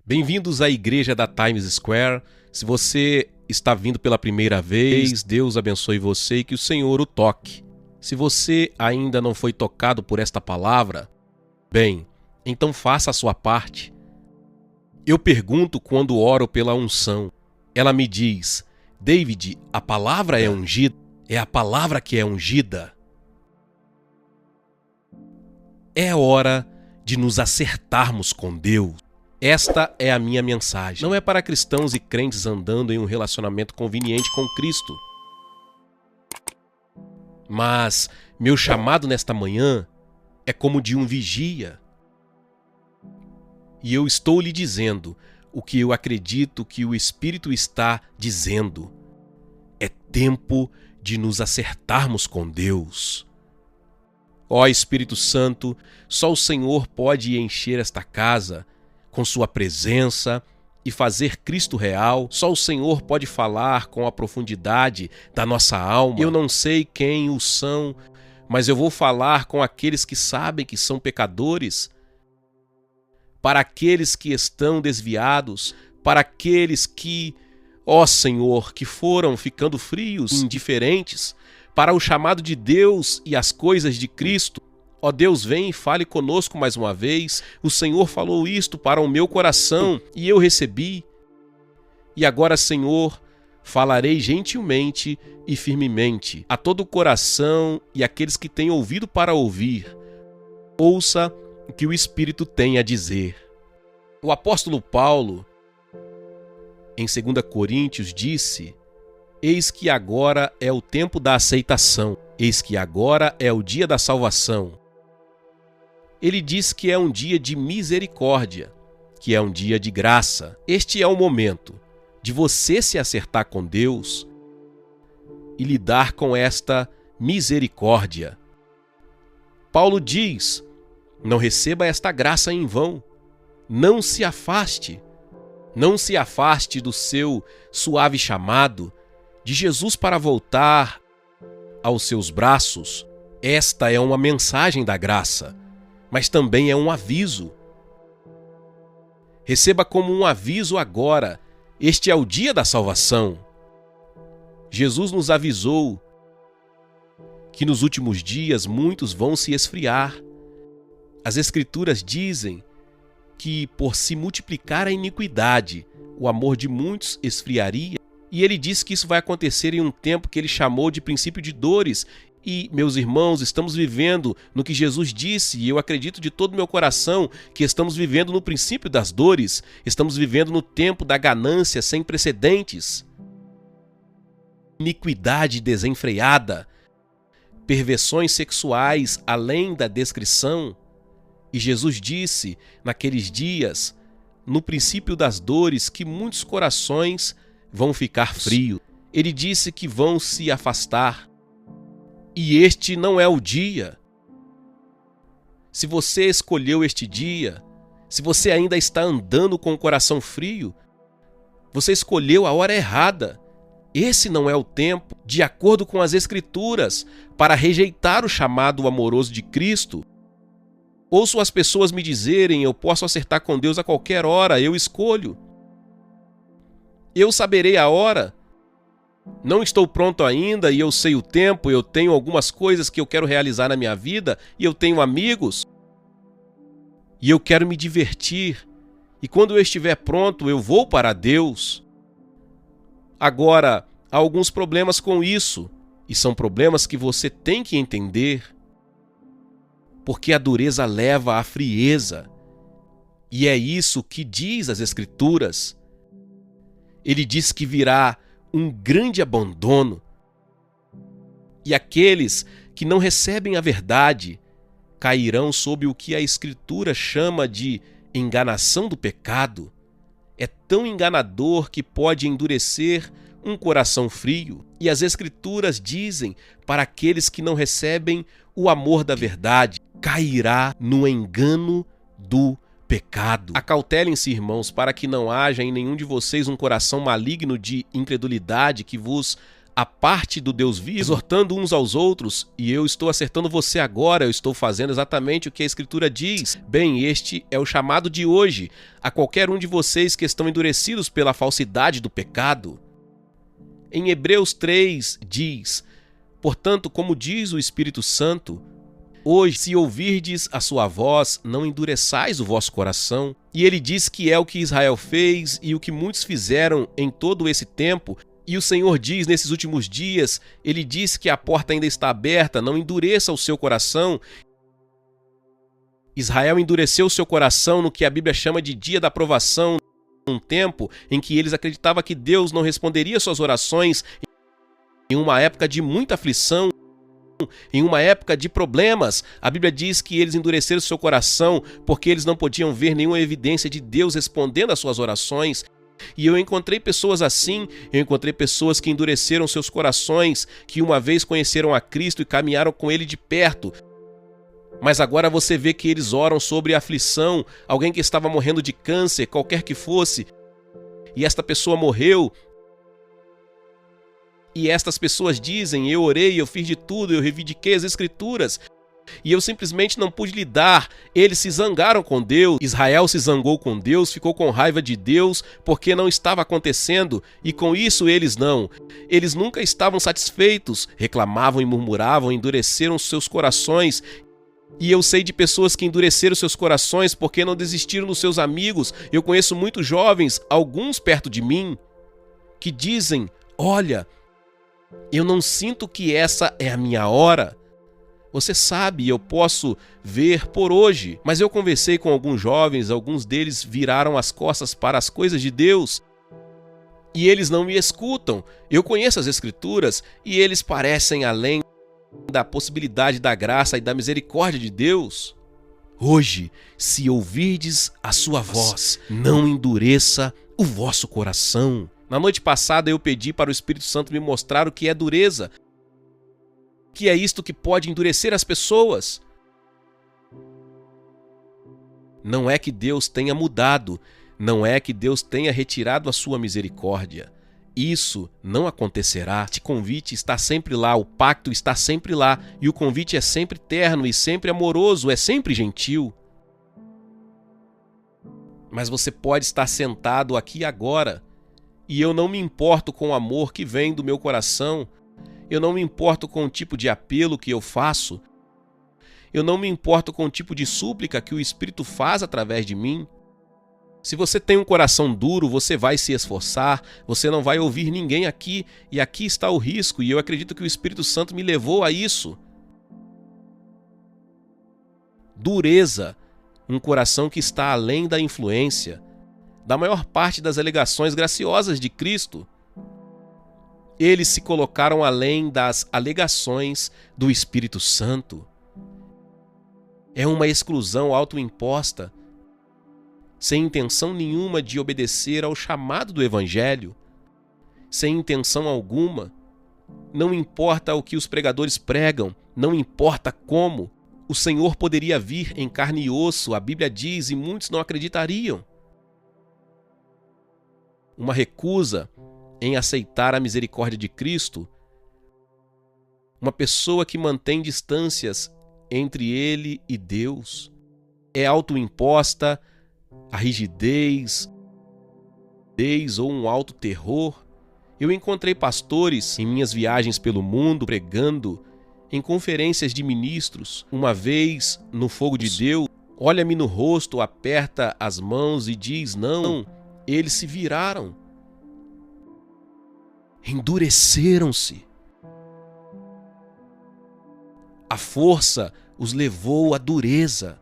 Bem-vindos à igreja da Times Square. Se você está vindo pela primeira vez, Deus abençoe você e que o Senhor o toque. Se você ainda não foi tocado por esta palavra, bem, então faça a sua parte. Eu pergunto quando oro pela unção. Ela me diz: David, a palavra é ungida? É a palavra que é ungida? É hora de nos acertarmos com Deus. Esta é a minha mensagem. Não é para cristãos e crentes andando em um relacionamento conveniente com Cristo. Mas meu chamado nesta manhã é como de um vigia. E eu estou lhe dizendo o que eu acredito que o Espírito está dizendo. É tempo de nos acertarmos com Deus. Ó Espírito Santo, só o Senhor pode encher esta casa com sua presença e fazer Cristo real. Só o Senhor pode falar com a profundidade da nossa alma. Eu não sei quem o são, mas eu vou falar com aqueles que sabem que são pecadores, para aqueles que estão desviados, para aqueles que, ó Senhor, que foram ficando frios, indiferentes, para o chamado de Deus e as coisas de Cristo. Ó Deus, vem e fale conosco mais uma vez. O Senhor falou isto para o meu coração e eu recebi. E agora, Senhor, falarei gentilmente e firmemente a todo o coração e aqueles que têm ouvido para ouvir. Ouça o que o Espírito tem a dizer. O apóstolo Paulo, em 2 Coríntios, disse: Eis que agora é o tempo da aceitação. Eis que agora é o dia da salvação. Ele diz que é um dia de misericórdia, que é um dia de graça. Este é o momento de você se acertar com Deus e lidar com esta misericórdia. Paulo diz: não receba esta graça em vão. Não se afaste. Não se afaste do seu suave chamado de Jesus para voltar aos seus braços. Esta é uma mensagem da graça, mas também é um aviso. Receba como um aviso agora. Este é o dia da salvação. Jesus nos avisou que nos últimos dias muitos vão se esfriar. As Escrituras dizem que, por se multiplicar a iniquidade, o amor de muitos esfriaria. E ele diz que isso vai acontecer em um tempo que ele chamou de princípio de dores. E, meus irmãos, estamos vivendo no que Jesus disse, e eu acredito de todo o meu coração que estamos vivendo no princípio das dores. Estamos vivendo no tempo da ganância sem precedentes. Iniquidade desenfreada, perversões sexuais além da descrição. E Jesus disse naqueles dias, no princípio das dores, que muitos corações vão ficar frios. Ele disse que vão se afastar. E este não é o dia. Se você escolheu este dia, se você ainda está andando com o coração frio, você escolheu a hora errada. Esse não é o tempo, de acordo com as Escrituras, para rejeitar o chamado amoroso de Cristo. Ouço as pessoas me dizerem: eu posso acertar com Deus a qualquer hora, eu escolho. Eu saberei a hora. Não estou pronto ainda e eu sei o tempo, eu tenho algumas coisas que eu quero realizar na minha vida e eu tenho amigos. E eu quero me divertir. E quando eu estiver pronto, eu vou para Deus. Agora, há alguns problemas com isso, e são problemas que você tem que entender. Porque a dureza leva à frieza. E é isso que diz as Escrituras. Ele diz que virá um grande abandono. E aqueles que não recebem a verdade cairão sob o que a Escritura chama de enganação do pecado. É tão enganador que pode endurecer um coração frio. E as Escrituras dizem para aqueles que não recebem o amor da verdade, cairá no engano do pecado. Acautelem-se, irmãos, para que não haja em nenhum de vocês um coração maligno de incredulidade que vos a parte do Deus vivo, exortando uns aos outros, e eu estou acertando você agora, eu estou fazendo exatamente o que a Escritura diz. Bem, este é o chamado de hoje, a qualquer um de vocês que estão endurecidos pela falsidade do pecado. Em Hebreus 3 diz: portanto, como diz o Espírito Santo, hoje, se ouvirdes a sua voz, não endureçais o vosso coração. E ele diz que é o que Israel fez e o que muitos fizeram em todo esse tempo. E o Senhor diz nesses últimos dias, ele diz que a porta ainda está aberta, não endureça o seu coração. Israel endureceu o seu coração no que a Bíblia chama de dia da provação, um tempo em que eles acreditavam que Deus não responderia suas orações, em uma época de muita aflição, em uma época de problemas. A Bíblia diz que eles endureceram seu coração porque eles não podiam ver nenhuma evidência de Deus respondendo às suas orações. E eu encontrei pessoas assim, eu encontrei pessoas que endureceram seus corações, que uma vez conheceram a Cristo e caminharam com Ele de perto. Mas agora você vê que eles oram sobre a aflição, alguém que estava morrendo de câncer, qualquer que fosse, e esta pessoa morreu. E estas pessoas dizem: eu orei, eu fiz de tudo, eu reivindiquei as Escrituras, e eu simplesmente não pude lidar. Eles se zangaram com Deus, Israel se zangou com Deus, ficou com raiva de Deus porque não estava acontecendo, e com isso eles nunca estavam satisfeitos, reclamavam e murmuravam, endureceram seus corações. E eu sei de pessoas que endureceram seus corações porque não desistiram dos seus amigos. Eu conheço muitos jovens, alguns perto de mim, que dizem: olha, eu não sinto que essa é a minha hora. Você sabe, eu posso ver por hoje. Mas eu conversei com alguns jovens, alguns deles viraram as costas para as coisas de Deus. E eles não me escutam. Eu conheço as Escrituras e eles parecem além da possibilidade da graça e da misericórdia de Deus. Hoje, se ouvirdes a sua voz, não endureça o vosso coração. Na noite passada eu pedi para o Espírito Santo me mostrar o que é dureza. Que é isto que pode endurecer as pessoas. Não é que Deus tenha mudado, não é que Deus tenha retirado a sua misericórdia. Isso não acontecerá. Este convite está sempre lá, o pacto está sempre lá, e o convite é sempre terno e sempre amoroso, é sempre gentil. Mas você pode estar sentado aqui agora, e eu não me importo com o amor que vem do meu coração. Eu não me importo com o tipo de apelo que eu faço. Eu não me importo com o tipo de súplica que o Espírito faz através de mim. Se você tem um coração duro, você vai se esforçar, você não vai ouvir ninguém aqui, e aqui está o risco, e eu acredito que o Espírito Santo me levou a isso. Dureza, um coração que está além da influência, da maior parte das alegações graciosas de Cristo. Eles se colocaram além das alegações do Espírito Santo. É uma exclusão autoimposta, sem intenção nenhuma de obedecer ao chamado do Evangelho, sem intenção alguma. Não importa o que os pregadores pregam, não importa como. O Senhor poderia vir em carne e osso, a Bíblia diz, e muitos não acreditariam. Uma recusa em aceitar a misericórdia de Cristo, uma pessoa que mantém distâncias entre ele e Deus, é autoimposta a rigidez ou um alto terror. Eu encontrei pastores em minhas viagens pelo mundo pregando em conferências de ministros, uma vez no fogo de Deus, olha-me no rosto, aperta as mãos e diz não. Eles se viraram, endureceram-se. A força os levou à dureza.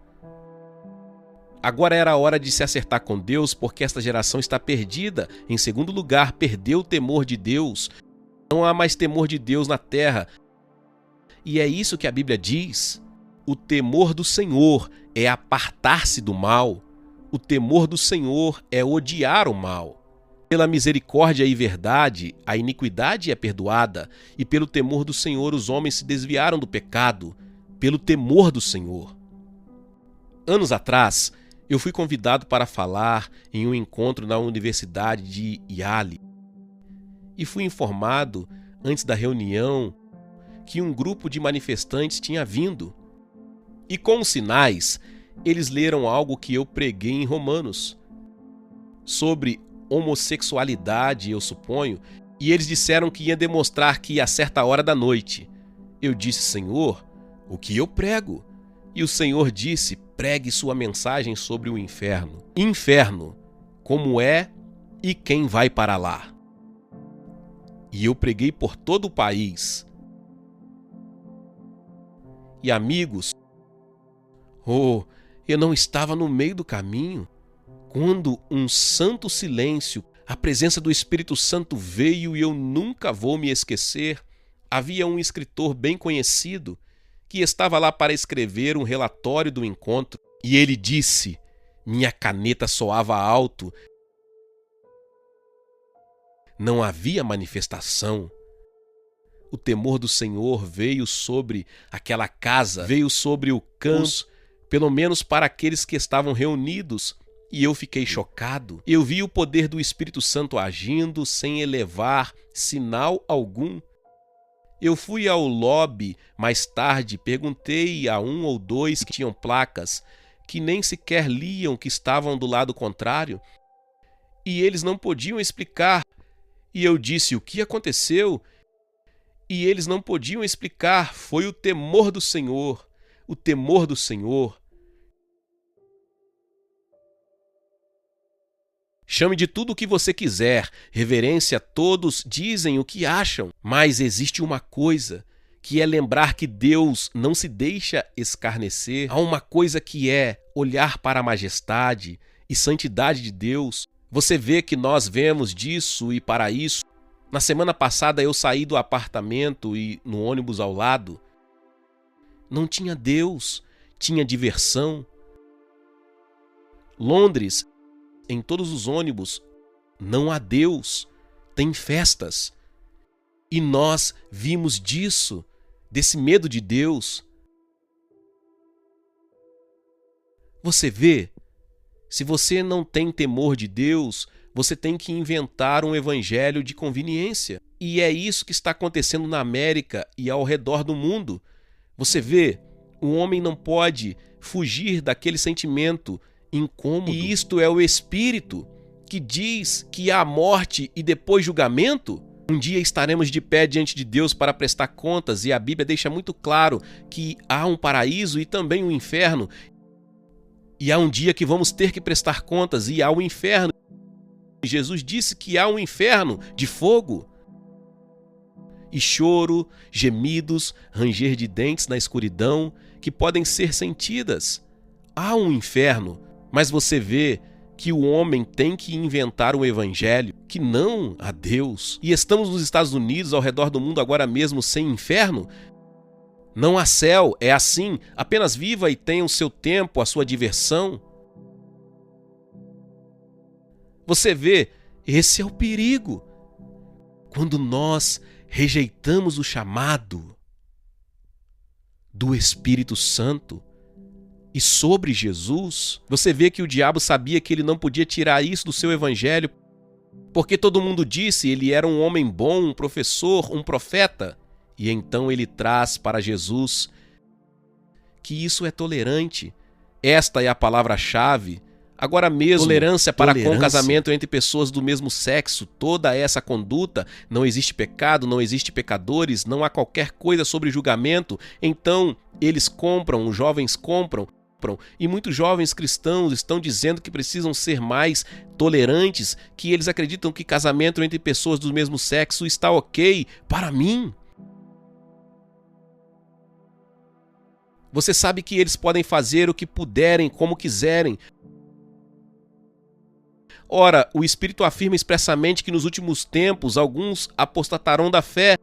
Agora era a hora de se acertar com Deus, porque esta geração está perdida. Em segundo lugar, perdeu o temor de Deus. Não há mais temor de Deus na terra. E é isso que a Bíblia diz. O temor do Senhor é apartar-se do mal. O temor do Senhor é odiar o mal. Pela misericórdia e verdade, a iniquidade é perdoada, e pelo temor do Senhor os homens se desviaram do pecado, pelo temor do Senhor. Anos atrás, eu fui convidado para falar em um encontro na Universidade de Yale, e fui informado antes da reunião, que um grupo de manifestantes tinha vindo. E com os sinais, eles leram algo que eu preguei em Romanos, sobre homossexualidade, eu suponho, e eles disseram que ia demonstrar que a certa hora da noite. Eu disse: Senhor, o que eu prego? E o Senhor disse: pregue sua mensagem sobre o inferno. Inferno, como é e quem vai para lá. E eu preguei por todo o país. E amigos, eu não estava no meio do caminho, quando um santo silêncio, a presença do Espírito Santo veio e eu nunca vou me esquecer. Havia um escritor bem conhecido que estava lá para escrever um relatório do encontro e ele disse: minha caneta soava alto. Não havia manifestação. O temor do Senhor veio sobre aquela casa, veio sobre o campus, pelo menos para aqueles que estavam reunidos, e eu fiquei chocado. Eu vi o poder do Espírito Santo agindo sem elevar sinal algum. Eu fui ao lobby mais tarde, perguntei a um ou dois que tinham placas, que nem sequer liam, que estavam do lado contrário, e eles não podiam explicar. E eu disse: o que aconteceu? E eles não podiam explicar. Foi o temor do Senhor, o temor do Senhor. Chame de tudo o que você quiser, reverência, todos dizem o que acham, mas existe uma coisa, que é lembrar que Deus não se deixa escarnecer. Há uma coisa que é olhar para a majestade e santidade de Deus. Você vê que nós vemos disso e para isso. Na semana passada eu saí do apartamento e no ônibus ao lado não tinha Deus, tinha diversão. Londres, em todos os ônibus, não há Deus, tem festas. E nós vimos disso, desse medo de Deus. Você vê, se você não tem temor de Deus, você tem que inventar um evangelho de conveniência. E é isso que está acontecendo na América e ao redor do mundo. Você vê, o homem não pode fugir daquele sentimento incômodo. E isto é o Espírito que diz que há morte e depois julgamento. Um dia estaremos de pé diante de Deus para prestar contas, e a Bíblia deixa muito claro que há um paraíso e também um inferno. E há um dia que vamos ter que prestar contas, e há o inferno. Jesus disse que há um inferno de fogo. E choro, gemidos, ranger de dentes na escuridão, que podem ser sentidas. Há um inferno, mas você vê que o homem tem que inventar um evangelho que não há Deus. E estamos nos Estados Unidos, ao redor do mundo agora mesmo, sem inferno? Não há céu, é assim, apenas viva e tenha o seu tempo, a sua diversão. Você vê, esse é o perigo. Quando nós rejeitamos o chamado do Espírito Santo e sobre Jesus, você vê que o diabo sabia que ele não podia tirar isso do seu evangelho, porque todo mundo disse ele era um homem bom, um professor, um profeta. E então ele traz para Jesus que isso é tolerante. Esta é a palavra-chave. Agora mesmo, tolerância para com casamento entre pessoas do mesmo sexo, toda essa conduta, não existe pecado, não existe pecadores, não há qualquer coisa sobre julgamento. Então eles compram, os jovens compram, e muitos jovens cristãos estão dizendo que precisam ser mais tolerantes, que eles acreditam que casamento entre pessoas do mesmo sexo está ok. Para mim, você sabe que eles podem fazer o que puderem, como quiserem. Ora, o Espírito afirma expressamente que nos últimos tempos alguns apostatarão da fé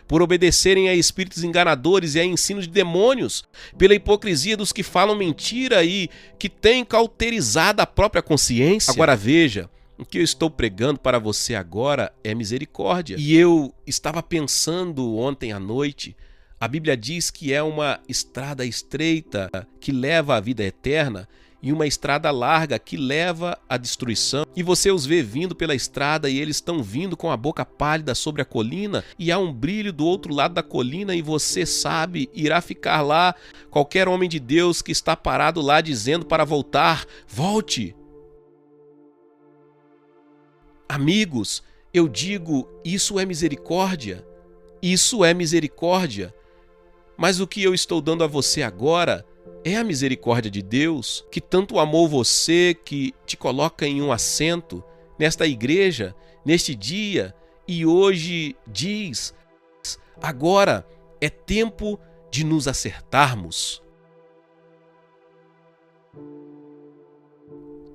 por obedecerem a espíritos enganadores e a ensino de demônios, pela hipocrisia dos que falam mentira e que têm cauterizado a própria consciência. Agora veja, o que eu estou pregando para você agora é misericórdia. E eu estava pensando ontem à noite, a Bíblia diz que é uma estrada estreita que leva à vida eterna, e uma estrada larga que leva à destruição, e você os vê vindo pela estrada e eles estão vindo com a boca pálida sobre a colina, e há um brilho do outro lado da colina e você sabe, irá ficar lá qualquer homem de Deus que está parado lá dizendo para voltar, volte. Amigos, eu digo, isso é misericórdia. Isso é misericórdia. Mas o que eu estou dando a você agora é a misericórdia de Deus, que tanto amou você, que te coloca em um assento nesta igreja, neste dia, e hoje diz: agora é tempo de nos acertarmos.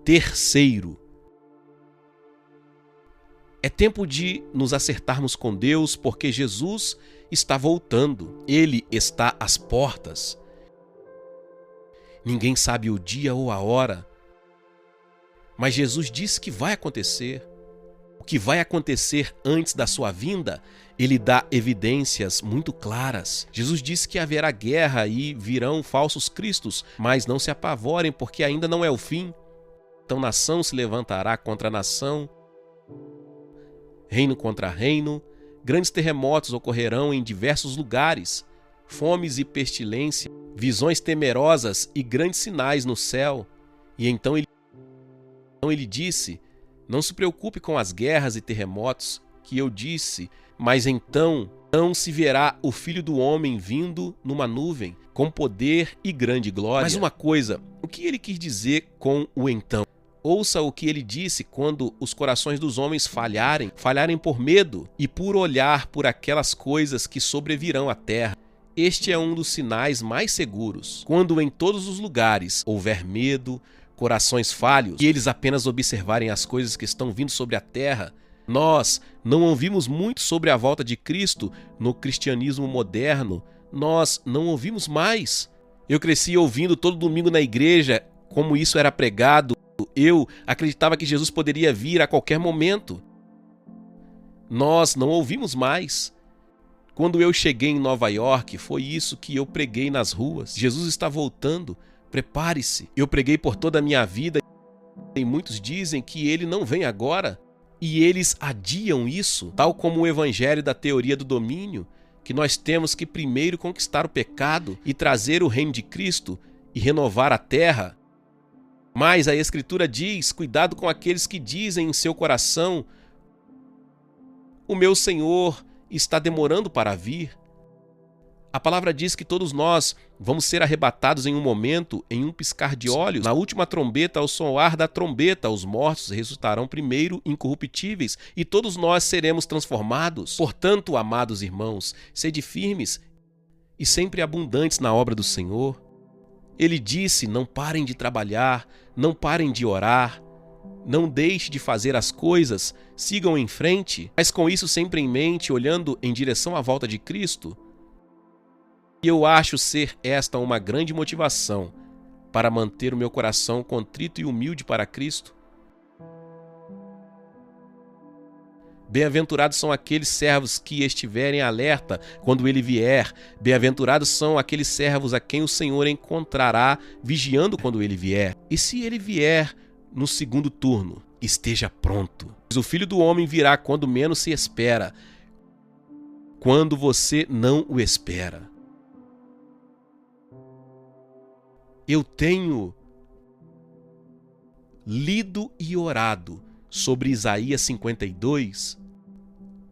Terceiro, é tempo de nos acertarmos com Deus, porque Jesus está voltando. Ele está às portas. Ninguém sabe o dia ou a hora, mas Jesus disse que vai acontecer. O que vai acontecer antes da sua vinda, ele dá evidências muito claras. Jesus disse que haverá guerra e virão falsos cristos, mas não se apavorem, porque ainda não é o fim. Então nação se levantará contra nação, reino contra reino, grandes terremotos ocorrerão em diversos lugares, fomes e pestilência, visões temerosas e grandes sinais no céu. E então ele disse: não se preocupe com as guerras e terremotos que eu disse, mas então se verá o Filho do Homem vindo numa nuvem, com poder e grande glória. Mas uma coisa, o que ele quis dizer com o então? Ouça o que ele disse quando os corações dos homens falharem por medo e por olhar por aquelas coisas que sobrevirão à terra. Este é um dos sinais mais seguros. Quando em todos os lugares houver medo, corações falhos, e eles apenas observarem as coisas que estão vindo sobre a terra. Nós não ouvimos muito sobre a volta de Cristo no cristianismo moderno. Nós não ouvimos mais. Eu cresci ouvindo todo domingo na igreja como isso era pregado. Eu acreditava que Jesus poderia vir a qualquer momento. Nós não ouvimos mais. Quando eu cheguei em Nova York, foi isso que eu preguei nas ruas. Jesus está voltando, prepare-se. Eu preguei por toda a minha vida e muitos dizem que ele não vem agora. E eles adiam isso, tal como o evangelho da teoria do domínio, que nós temos que primeiro conquistar o pecado e trazer o reino de Cristo e renovar a terra. Mas a Escritura diz: cuidado com aqueles que dizem em seu coração: o meu Senhor está demorando para vir. A palavra diz que todos nós vamos ser arrebatados em um momento, em um piscar de olhos. Na última trombeta, ao soar da trombeta, os mortos ressuscitarão primeiro incorruptíveis e todos nós seremos transformados. Portanto, amados irmãos, sede firmes e sempre abundantes na obra do Senhor. Ele disse: não parem de trabalhar, não parem de orar, não deixe de fazer as coisas, sigam em frente, mas com isso sempre em mente, olhando em direção à volta de Cristo. E eu acho ser esta uma grande motivação para manter o meu coração contrito e humilde para Cristo. Bem-aventurados são aqueles servos que estiverem alerta quando ele vier. Bem-aventurados são aqueles servos a quem o Senhor encontrará vigiando quando ele vier. E se ele vier no segundo turno, esteja pronto. O Filho do Homem virá quando menos se espera, quando você não o espera. Eu tenho lido e orado sobre Isaías 52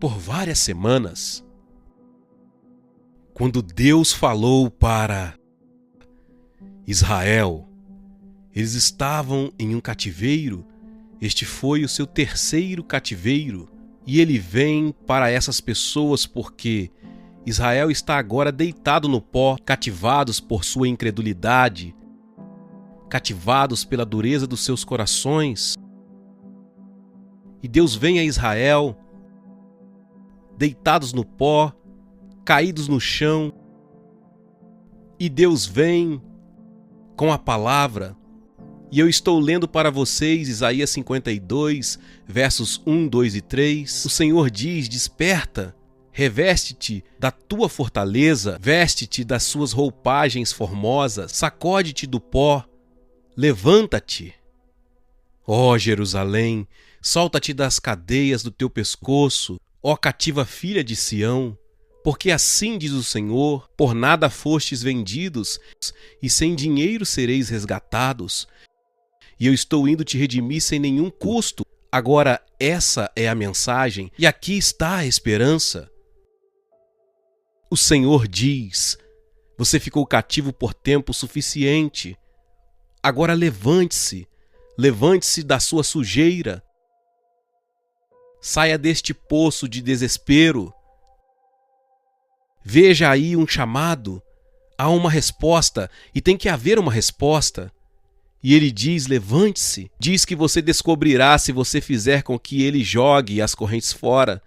por várias semanas. Quando Deus falou para Israel, eles estavam em um cativeiro, este foi o seu terceiro cativeiro, e ele vem para essas pessoas porque Israel está agora deitado no pó, cativados por sua incredulidade, cativados pela dureza dos seus corações. E Deus vem a Israel, deitados no pó, caídos no chão, e Deus vem com a palavra. E eu estou lendo para vocês Isaías 52, versos 1, 2 e 3. O Senhor diz: desperta, reveste-te da tua fortaleza, veste-te das suas roupagens formosas, sacode-te do pó, levanta-te. Ó Jerusalém, solta-te das cadeias do teu pescoço, ó cativa filha de Sião, porque assim diz o Senhor, por nada fostes vendidos, e sem dinheiro sereis resgatados. E eu estou indo te redimir sem nenhum custo. Agora essa é a mensagem, e aqui está a esperança. O Senhor diz: você ficou cativo por tempo suficiente. Agora levante-se, levante-se da sua sujeira. Saia deste poço de desespero. Veja aí um chamado, há uma resposta e tem que haver uma resposta. E ele diz: levante-se. Diz que você descobrirá se você fizer com que ele jogue as correntes fora.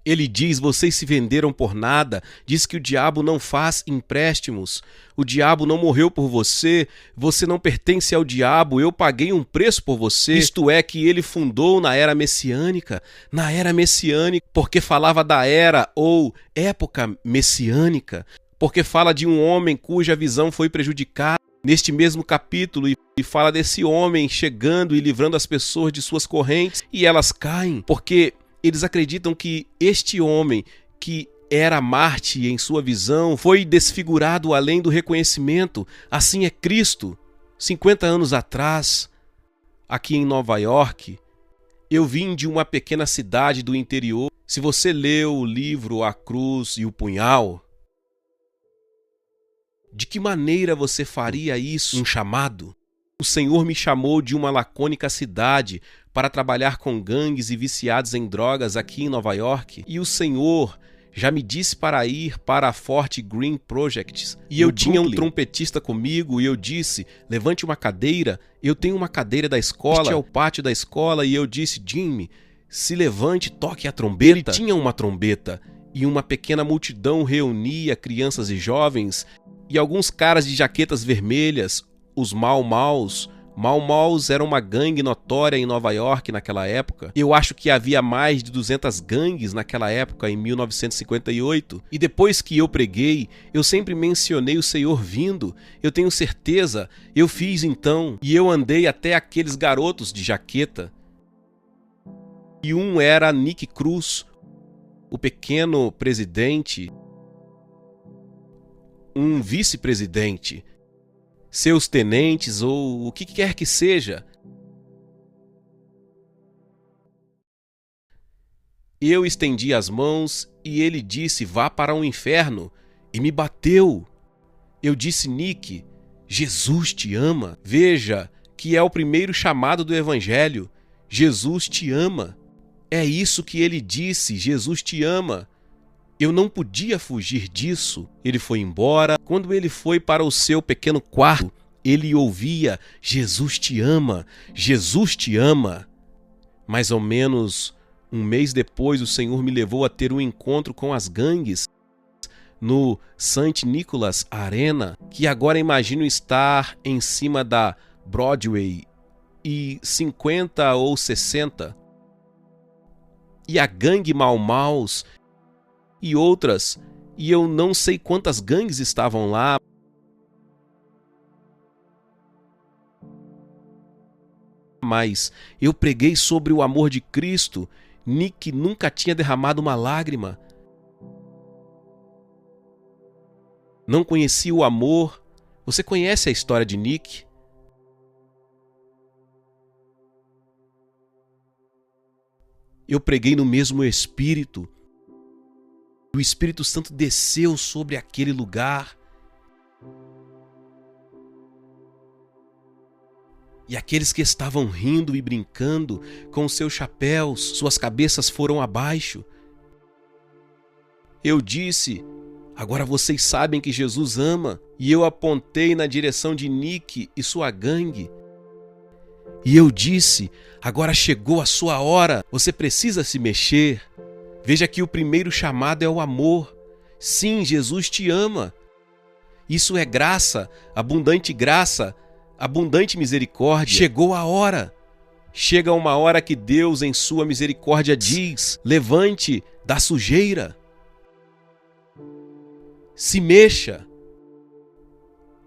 Ele diz: vocês se venderam por nada. Diz que o diabo não faz empréstimos. O diabo não morreu por você. Você não pertence ao diabo. Eu paguei um preço por você. Isto é, que ele fundou na era messiânica. Na era messiânica, porque falava da era ou época messiânica. Porque fala de um homem cuja visão foi prejudicada. Neste mesmo capítulo, e fala desse homem chegando e livrando as pessoas de suas correntes. E elas caem, porque eles acreditam que este homem, que era Marte em sua visão, foi desfigurado além do reconhecimento. Assim é Cristo. 50 anos atrás, aqui em Nova York, eu vim de uma pequena cidade do interior. Se você leu o livro A Cruz e o Punhal, de que maneira você faria isso? Um chamado? O Senhor me chamou de uma lacônica cidade para trabalhar com gangues e viciados em drogas aqui em Nova York. E o Senhor já me disse para ir para a Fort Greene Projects. E eu tinha um trompetista comigo e eu disse: levante uma cadeira. Eu tenho uma cadeira da escola. Este é o pátio da escola. E eu disse: Jimmy, se levante, toque a trombeta. Ele tinha uma trombeta e uma pequena multidão reunia crianças e jovens e alguns caras de jaquetas vermelhas, os Mau Maus. Mau Maus era uma gangue notória em Nova York naquela época. Eu acho que havia mais de 200 gangues naquela época, em 1958. E depois que eu preguei, eu sempre mencionei o Senhor vindo. Eu tenho certeza, eu fiz então. E eu andei até aqueles garotos de jaqueta. E um era Nick Cruz, o pequeno presidente, um vice-presidente, seus tenentes ou o que quer que seja. Eu estendi as mãos e ele disse: vá para o inferno, e me bateu. Eu disse: Nick, Jesus te ama. Veja que é o primeiro chamado do Evangelho. Jesus te ama. É isso que ele disse: Jesus te ama. Eu não podia fugir disso. Ele foi embora. Quando ele foi para o seu pequeno quarto, ele ouvia: Jesus te ama, Jesus te ama. Mais ou menos um mês depois, o Senhor me levou a ter um encontro com as gangues no St. Nicholas Arena, que agora imagino estar em cima da Broadway e 50 ou 60. E a gangue Mau Maus e outras, e eu não sei quantas gangues estavam lá. Mas eu preguei sobre o amor de Cristo. Nick nunca tinha derramado uma lágrima. Não conhecia o amor. Você conhece a história de Nick? Eu preguei no mesmo Espírito. O Espírito Santo desceu sobre aquele lugar. E aqueles que estavam rindo e brincando com seus chapéus, suas cabeças foram abaixo. Eu disse: agora vocês sabem que Jesus ama. E eu apontei na direção de Nick e sua gangue. E eu disse: agora chegou a sua hora. Você precisa se mexer. Veja que o primeiro chamado é o amor. Sim, Jesus te ama. Isso é graça, abundante misericórdia. Chegou a hora. Chega uma hora que Deus, em sua misericórdia, diz: levante da sujeira. Se mexa.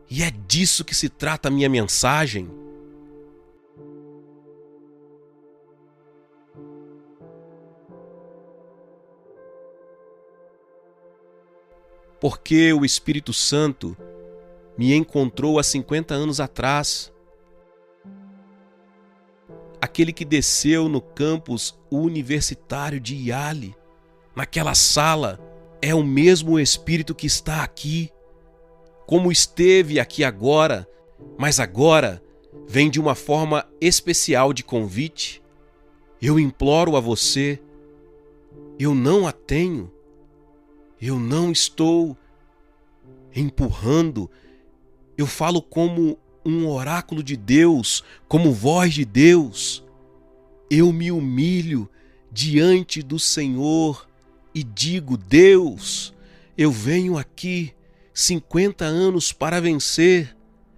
E é disso que se trata a minha mensagem. porque o Espírito Santo me encontrou há 50 anos atrás. Aquele que desceu no campus universitário de Yale, naquela sala, é o mesmo Espírito que está aqui, como esteve aqui agora, mas agora vem de uma forma especial de convite. Eu imploro a você, eu não a tenho, eu não estou empurrando, eu falo como um oráculo de Deus, como voz de Deus. Eu me humilho diante do Senhor e digo: Deus, eu venho aqui 50 anos para vencer,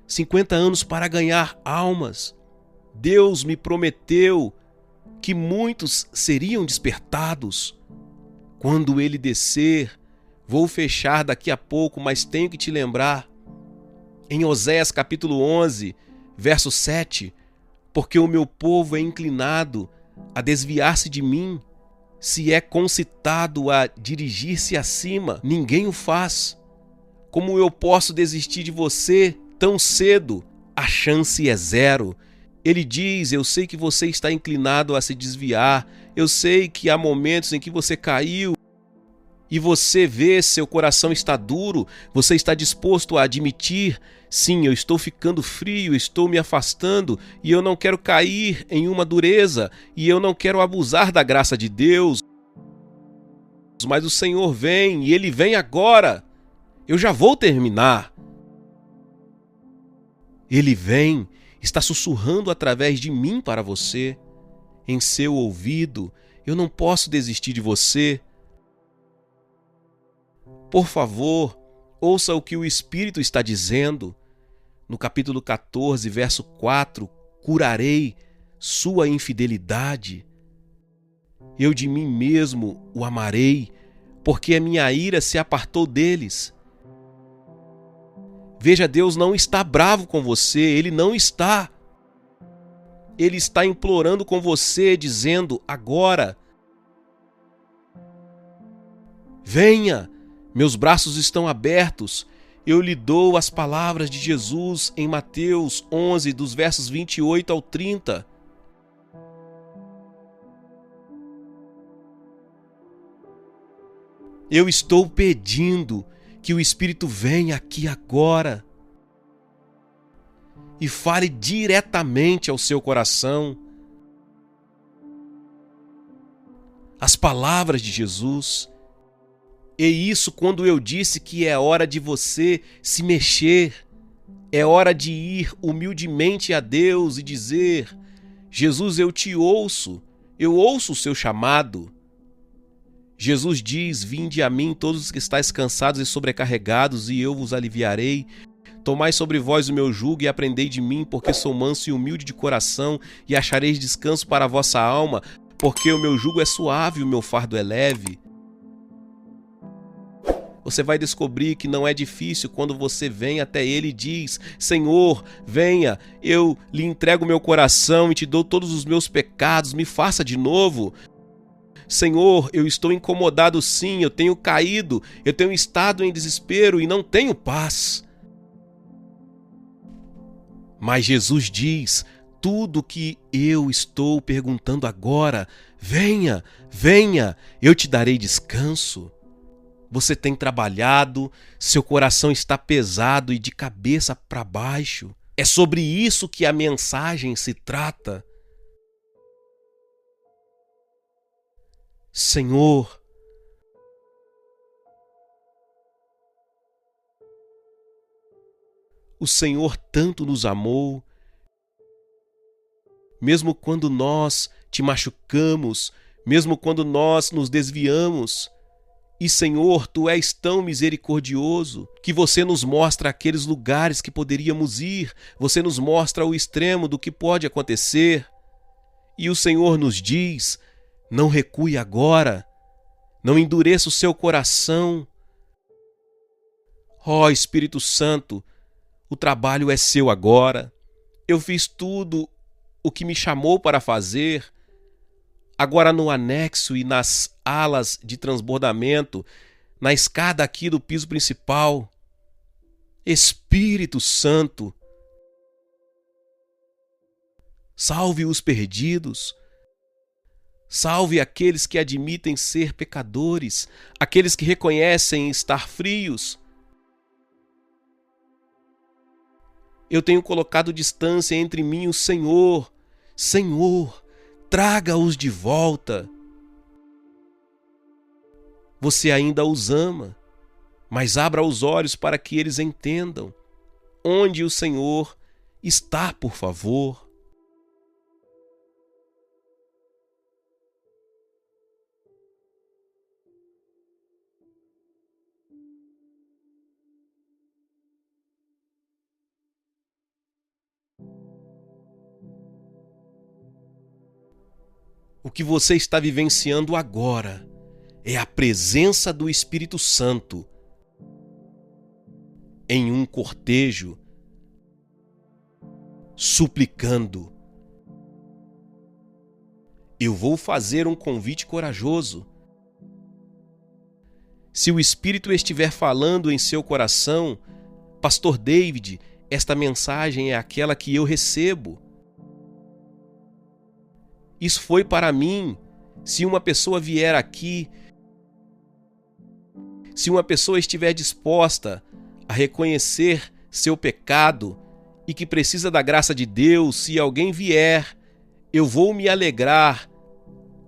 50 anos para ganhar almas. Deus me prometeu que muitos seriam despertados. Quando ele descer, vou fechar daqui a pouco, mas tenho que te lembrar. Em Oséias capítulo 11, verso 7, porque o meu povo é inclinado a desviar-se de mim, se é concitado a dirigir-se acima, ninguém o faz. Como eu posso desistir de você tão cedo? A chance é zero. Ele diz: eu sei que você está inclinado a se desviar, eu sei que há momentos em que você caiu e você vê seu coração está duro, você está disposto a admitir: sim, eu estou ficando frio, estou me afastando e eu não quero cair em uma dureza e eu não quero abusar da graça de Deus. Mas o Senhor vem e Ele vem agora. Eu já vou terminar. Ele vem, está sussurrando através de mim para você, em seu ouvido: eu não posso desistir de você. Por favor, ouça o que o Espírito está dizendo. No capítulo 14, verso 4, curarei sua infidelidade. Eu de mim mesmo o amarei, porque a minha ira se apartou deles. Veja, Deus não está bravo com você, Ele não está. Ele está implorando com você, dizendo: agora, venha, meus braços estão abertos. Eu lhe dou as palavras de Jesus em Mateus 11, dos versos 28 ao 30. Eu estou pedindo que o Espírito venha aqui agora e fale diretamente ao seu coração as palavras de Jesus. E isso quando eu disse que é hora de você se mexer, é hora de ir humildemente a Deus e dizer: Jesus, eu te ouço, eu ouço o seu chamado. Jesus diz: vinde a mim todos os que estáis cansados e sobrecarregados, e eu vos aliviarei. Tomai sobre vós o meu jugo e aprendei de mim, porque sou manso e humilde de coração, e achareis descanso para a vossa alma, porque o meu jugo é suave e o meu fardo é leve. Você vai descobrir que não é difícil quando você vem até Ele e diz: Senhor, venha, eu lhe entrego meu coração e te dou todos os meus pecados, me faça de novo. Senhor, eu estou incomodado sim, eu tenho caído, eu tenho estado em desespero e não tenho paz. Mas Jesus diz: tudo que eu estou perguntando agora, venha, venha, eu te darei descanso. Você tem trabalhado, seu coração está pesado e de cabeça para baixo. É sobre isso que a mensagem se trata. Senhor, o Senhor tanto nos amou, mesmo quando nós te machucamos, mesmo quando nós nos desviamos. E, Senhor, Tu és tão misericordioso que você nos mostra aqueles lugares que poderíamos ir, você nos mostra o extremo do que pode acontecer. E o Senhor nos diz: não recue agora, não endureça o seu coração. Ó Espírito Santo, o trabalho é seu agora. Eu fiz tudo o que me chamou para fazer. Agora no anexo e nas alas de transbordamento, na escada aqui do piso principal. Espírito Santo, salve os perdidos, salve aqueles que admitem ser pecadores, aqueles que reconhecem estar frios. Eu tenho colocado distância entre mim e o Senhor. Senhor, traga-os de volta. Você ainda os ama, mas abra os olhos para que eles entendam onde o Senhor está, por favor. O que você está vivenciando agora é a presença do Espírito Santo em um cortejo, suplicando. Eu vou fazer um convite corajoso. Se o Espírito estiver falando em seu coração, Pastor David, esta mensagem é aquela que eu recebo. Isso foi para mim. Se uma pessoa vier aqui, se uma pessoa estiver disposta a reconhecer seu pecado e que precisa da graça de Deus, se alguém vier, eu vou me alegrar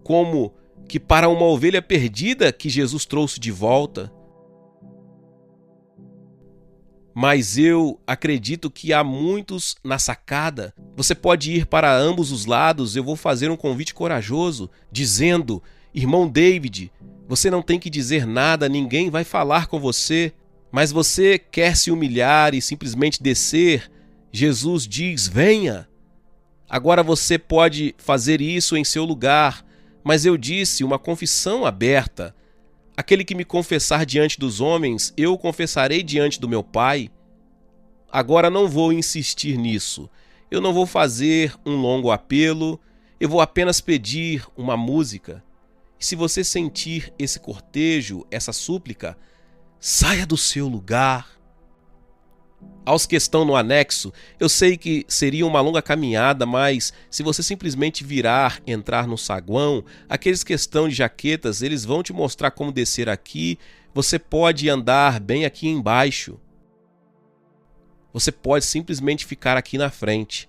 como que para uma ovelha perdida que Jesus trouxe de volta. Mas eu acredito que há muitos na sacada. Você pode ir para ambos os lados. Eu vou fazer um convite corajoso, dizendo: irmão David, você não tem que dizer nada, ninguém vai falar com você, mas você quer se humilhar e simplesmente descer. Jesus diz: venha. Agora você pode fazer isso em seu lugar, mas eu disse uma confissão aberta. Aquele que me confessar diante dos homens, eu o confessarei diante do meu Pai. Agora não vou insistir nisso. Eu não vou fazer um longo apelo, eu vou apenas pedir uma música. E se você sentir esse cortejo, essa súplica, saia do seu lugar. Aos que estão no anexo, eu sei que seria uma longa caminhada, mas se você simplesmente virar, entrar no saguão, aqueles que estão de jaquetas, eles vão te mostrar como descer aqui. Você pode andar bem aqui embaixo. Você pode simplesmente ficar aqui na frente.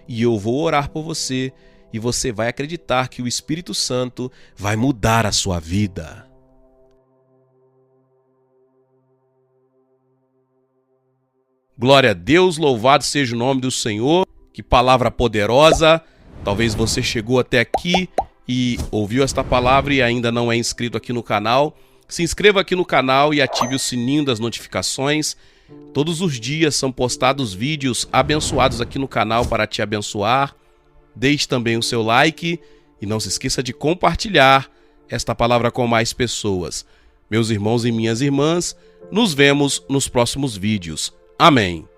E eu vou orar por você, e você vai acreditar que o Espírito Santo vai mudar a sua vida. Glória a Deus, louvado seja o nome do Senhor. Que palavra poderosa. Talvez você chegou até aqui e ouviu esta palavra e ainda não é inscrito aqui no canal. Se inscreva aqui no canal e ative o sininho das notificações. Todos os dias são postados vídeos abençoados aqui no canal para te abençoar. Deixe também o seu like e não se esqueça de compartilhar esta palavra com mais pessoas. Meus irmãos e minhas irmãs, nos vemos nos próximos vídeos. Amém.